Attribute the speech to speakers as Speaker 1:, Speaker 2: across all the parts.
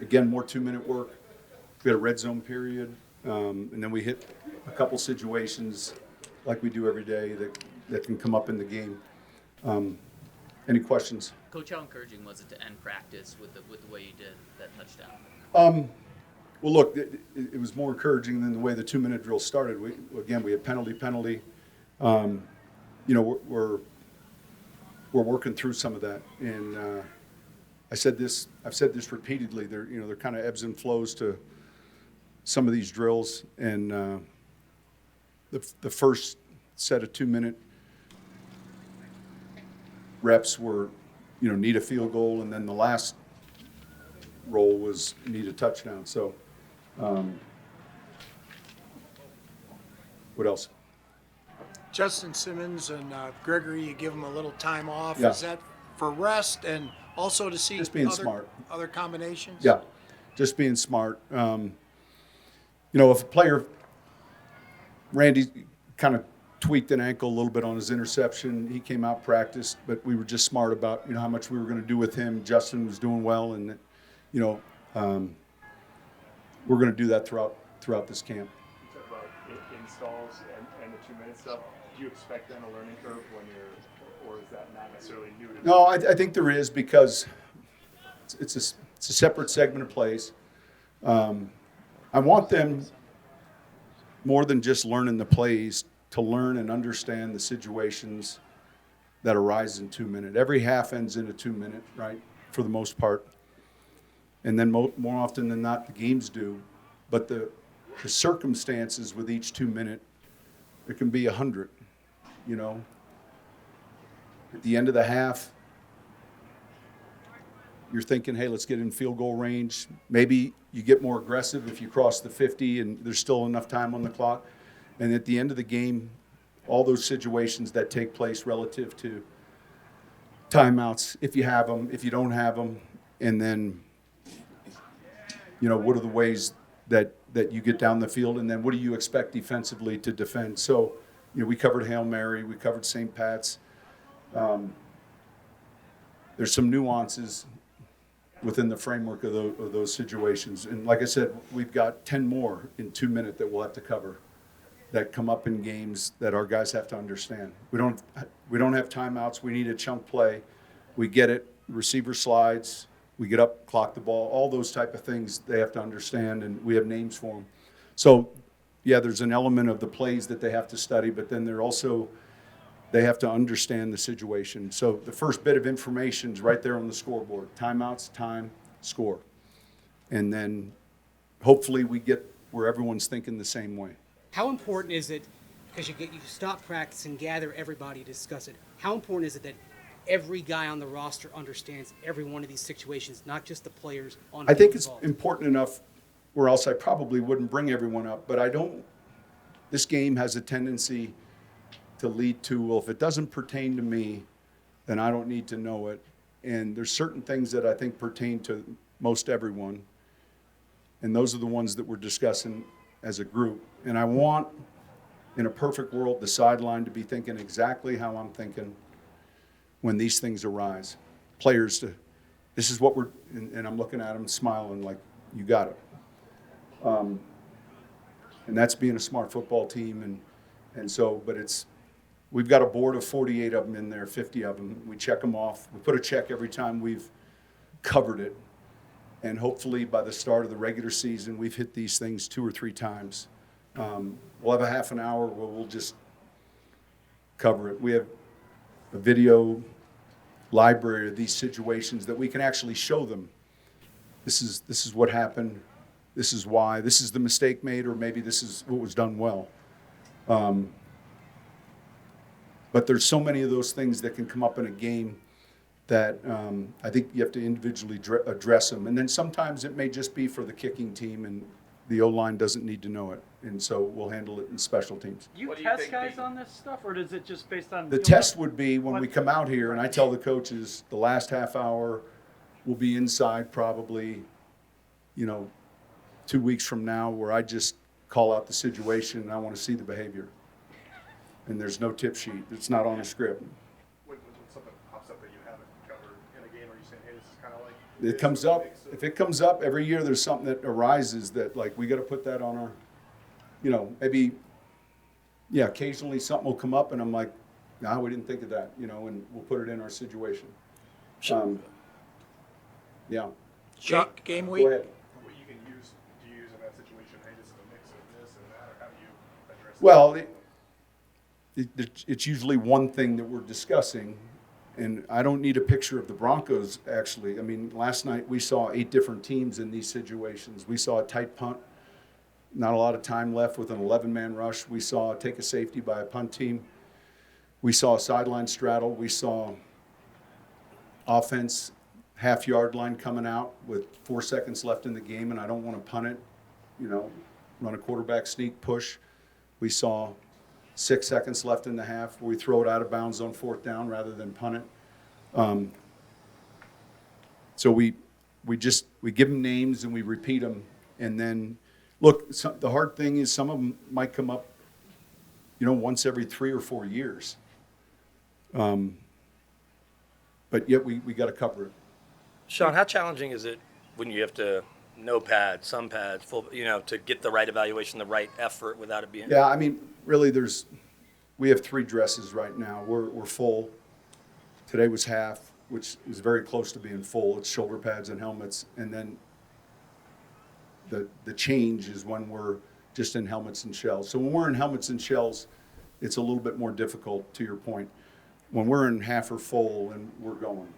Speaker 1: again, more 2-minute work. We had a red zone period, and then we hit a couple situations like we do every day that can come up in the game. Any questions?
Speaker 2: Coach, how encouraging was it to end practice with the way you did that touchdown?
Speaker 1: Well, look, it was more encouraging than the way the 2-minute drill started. We had penalty. We're working through some of that, and I've said this repeatedly. There kind of ebbs and flows to some of these drills, and the first set of 2-minute reps were, need a field goal, and then the last roll was need a touchdown. So, what else?
Speaker 3: Justin Simmons and Gregory, you give them a little time off.
Speaker 1: Yeah.
Speaker 3: Is that for rest and also to see
Speaker 1: Just being smart.
Speaker 3: other combinations?
Speaker 1: Yeah, just being smart. If a player, Randy kind of tweaked an ankle a little bit on his interception, he came out, practiced, but we were just smart about, how much we were going to do with him. Justin was doing well, and, we're going to do that throughout this camp.
Speaker 4: You talk about installs and the 2-minute stuff. Do you expect then a learning curve or is that not necessarily new to them?
Speaker 1: No, I think there is, because it's a separate segment of plays. I want them, more than just learning the plays, to learn and understand the situations that arise in 2-minute. Every half ends in a 2-minute, right, for the most part. And then more often than not, the games do. But the circumstances with each 2-minute, it can be 100, At the end of the half, you're thinking, hey, let's get in field goal range. Maybe you get more aggressive if you cross the 50 and there's still enough time on the clock. And at the end of the game, all those situations that take place relative to timeouts, if you have them, if you don't have them, and then, what are the ways that you get down the field, and then what do you expect defensively to defend? So, we covered Hail Mary, we covered St. Pat's. There's some nuances within the framework of those situations. And like I said, we've got 10 more in 2-minute that we'll have to cover that come up in games that our guys have to understand. We don't have timeouts. We need a chunk play. We get it. Receiver slides. We get up, clock the ball. All those type of things they have to understand, and we have names for them. So, yeah, there's an element of the plays that they have to study, but then they have to understand the situation. So the first bit of information is right there on the scoreboard. Timeouts, time, score. And then hopefully we get where everyone's thinking the same way.
Speaker 5: How important is it, because you stop practice and gather everybody to discuss it, how important is it that every guy on the roster understands every one of these situations, not just the players on the
Speaker 1: I think
Speaker 5: field
Speaker 1: it's
Speaker 5: involved?
Speaker 1: important enough, or else I probably wouldn't bring everyone up, but this game has a tendency to lead to, well, if it doesn't pertain to me, then I don't need to know it. And there's certain things that I think pertain to most everyone, and those are the ones that we're discussing as a group. And I want, in a perfect world, the sideline to be thinking exactly how I'm thinking when these things arise. Players this is what and I'm looking at them smiling like, you got it. And that's being a smart football team. And so, but we've got a board of 48 of them in there, 50 of them. We check them off. We put a check every time we've covered it. And hopefully by the start of the regular season, we've hit these things 2 or 3 times. We'll have a half an hour where we'll just cover it. We have a video library of these situations that we can actually show them. This is what happened. This is why. This is the mistake made, or maybe this is what was done well. But there's so many of those things that can come up in a game that I think you have to individually address them. And then sometimes it may just be for the kicking team, and the O-line doesn't need to know it. And so we'll handle it in special teams.
Speaker 6: Do you test guys on this stuff, or is it just based on...
Speaker 1: The test would be when we come out here, and I tell the coaches the last half hour will be inside probably, 2 weeks from now, where I just call out the situation and I want to see the behavior. And there's no tip sheet. It's not on a script.
Speaker 4: When something pops up that you haven't covered in a game, are you saying, hey, this is kind of like
Speaker 1: it comes up. If it comes up every year, there's something that arises that like we got to put that on our, maybe, yeah, occasionally something will come up and I'm like, nah, we didn't think of that, and we'll put it in our situation. Yeah.
Speaker 3: Game
Speaker 1: Go
Speaker 3: week.
Speaker 1: ahead.
Speaker 4: What you can use, do you use in that situation, hey, this is a mix of this and that, or how do you address it?
Speaker 1: Well, it's usually one thing that we're discussing, and I don't need a picture of the Broncos, actually. I mean, last night we saw 8 different teams in these situations. We saw a tight punt, not a lot of time left with an 11-man rush. We saw take a safety by a punt team. We saw a sideline straddle. We saw offense half-yard line coming out with 4 seconds left in the game, and I don't want to punt it, run a quarterback sneak push. We saw 6 seconds left in the half where we throw it out of bounds on 4th down rather than punt it. So we give them names and we repeat them. And then, look, the hard thing is some of them might come up, once every 3 or 4 years. But yet we got to cover it.
Speaker 7: Sean, how challenging is it when you have to no pads, some pads, full, to get the right evaluation, the right effort without it being?
Speaker 1: Yeah, I mean, really, we have 3 dresses right now. We're full. Today was half, which is very close to being full. It's shoulder pads and helmets, and then the change is when we're just in helmets and shells. So when we're in helmets and shells, it's a little bit more difficult. To your point, when we're in half or full and we're going.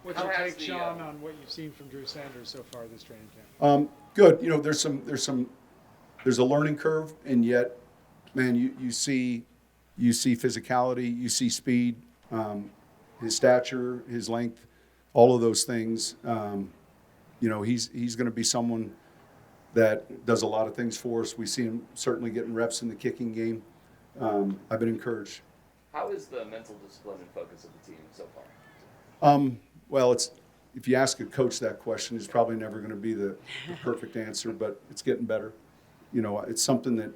Speaker 6: What's
Speaker 2: How
Speaker 6: your
Speaker 2: has
Speaker 6: take,
Speaker 2: the,
Speaker 6: Sean, on what you've seen from Drew Sanders so far this training camp?
Speaker 1: Good. There's a learning curve, and yet, man, you see physicality, you see speed, his stature, his length, all of those things. He's going to be someone that does a lot of things for us. We see him certainly getting reps in the kicking game. I've been encouraged.
Speaker 8: How is the mental discipline and focus of the team so far?
Speaker 1: Well, if you ask a coach that question, it's probably never going to be the perfect answer, but it's getting better. It's something that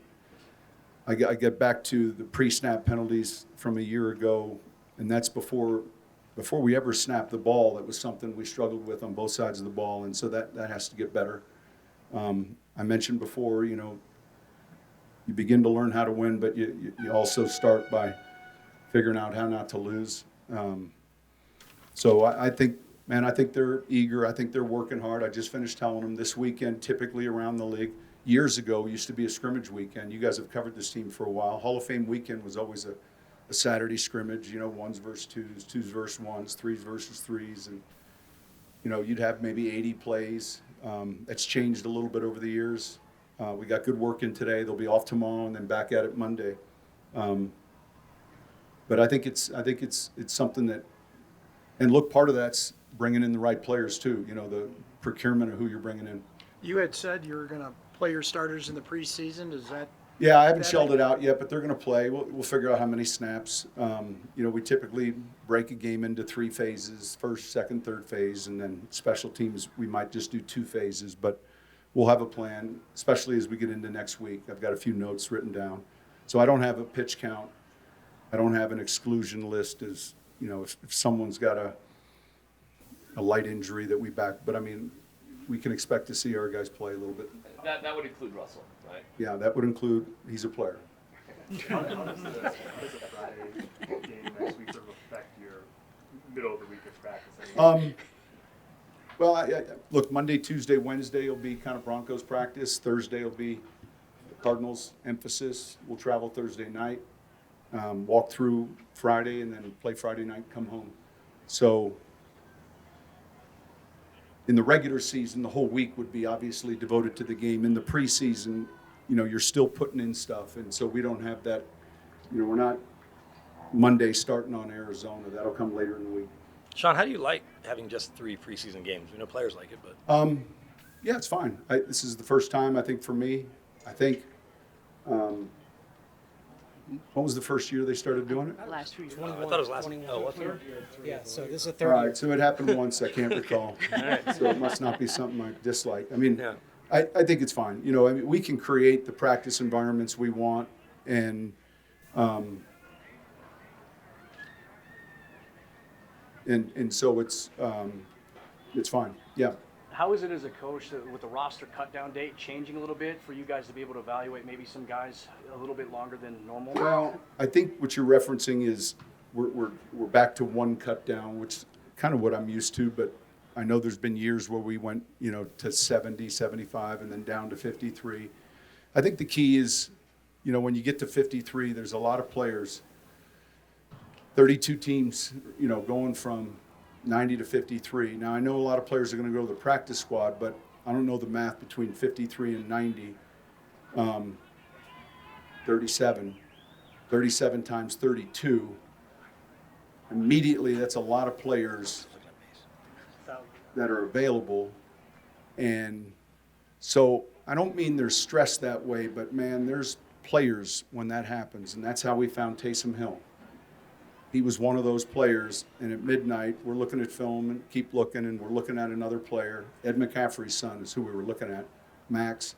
Speaker 1: I get back to the pre-snap penalties from a year ago, and that's before we ever snapped the ball. That was something we struggled with on both sides of the ball, and so that has to get better. I mentioned before, you begin to learn how to win, but you also start by figuring out how not to lose. So I think they're eager. I think they're working hard. I just finished telling them this weekend, typically around the league, years ago, used to be a scrimmage weekend. You guys have covered this team for a while. Hall of Fame weekend was always a Saturday scrimmage, 1s versus 2s, 2s versus 1s, 3s versus 3s. And, you'd have maybe 80 plays. That's changed a little bit over the years. We got good work in today. They'll be off tomorrow and then back at it Monday. But I think it's something that, and look, part of that's bringing in the right players too. The procurement of who you're bringing in.
Speaker 3: You had said you were going to play your starters in the preseason. Is that?
Speaker 1: Yeah, I haven't shelled it out yet, but they're going to play. We'll figure out how many snaps. We typically break a game into 3 phases: first, second, third phase, and then special teams. We might just do 2 phases, but we'll have a plan, especially as we get into next week. I've got a few notes written down, so I don't have a pitch count. I don't have an exclusion list as if someone's got a light injury that we back. But I mean, we can expect to see our guys play a little bit.
Speaker 8: That would include Russell, right?
Speaker 1: Yeah, that would include. He's a player.
Speaker 4: How does a Friday game next week sort of affect your middle of the week of practice?
Speaker 1: Well, look, Monday, Tuesday, Wednesday will be kind of Broncos practice. Thursday will be the Cardinals emphasis. We'll travel Thursday night, walk through Friday, and then play Friday night, come home. So in the regular season, the whole week would be obviously devoted to the game. In the preseason, you're still putting in stuff, and so we don't have that. We're not Monday starting on Arizona. That'll come later in the week.
Speaker 7: Sean, how do you like having just 3 preseason games? We know players like it, but
Speaker 1: Yeah, it's fine. This is the first time, I think, for me. I think, what was the first year they started doing it?
Speaker 5: Last year,
Speaker 7: I thought it was last. Oh, what's it?
Speaker 5: Yeah, so this is a
Speaker 1: All
Speaker 5: third
Speaker 1: right,
Speaker 5: year.
Speaker 1: so it happened once. I can't recall. So it must not be something I dislike. I mean,
Speaker 7: Yeah.
Speaker 1: I think it's fine. We can create the practice environments we want, and so it's It's fine. Yeah.
Speaker 9: How is it as a coach that with the roster cut down date changing a little bit for you guys to be able to evaluate maybe some guys a little bit longer than normal?
Speaker 1: Well, I think what you're referencing is we're back to one cut down, which is kind of what I'm used to, but I know there's been years where we went, to 70, 75, and then down to 53. I think the key is, when you get to 53, there's a lot of players, 32 teams, going from 90 to 53. Now, I know a lot of players are going to go to the practice squad, but I don't know the math between 53 and 90. 37. 37 times 32. Immediately, that's a lot of players that are available. And so I don't mean there's stress that way, but, man, there's players when that happens. And that's how we found Taysom Hill. He was one of those players, and at midnight, we're looking at film and keep looking, and we're looking at another player. Ed McCaffrey's son is who we were looking at, Max.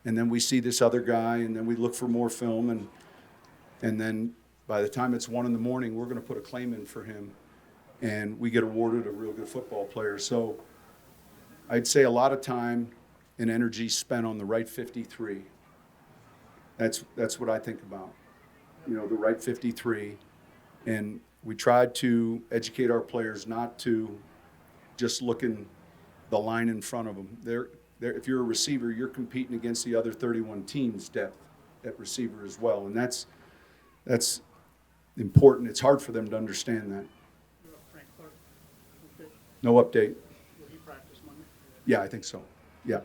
Speaker 1: And then we see this other guy, and then we look for more film, and then by the time it's 1 a.m, we're going to put a claim in for him, and we get awarded a real good football player. So I'd say a lot of time and energy spent on the right 53. That's what I think about, the right 53. And we tried to educate our players not to just look in the line in front of them. If you're a receiver, you're competing against the other 31 teams' depth at receiver as well, and that's important. It's hard for them to understand that.
Speaker 10: Frank Clark,
Speaker 1: No update.
Speaker 10: will he practice Monday?
Speaker 1: Yeah, I think so. Yeah.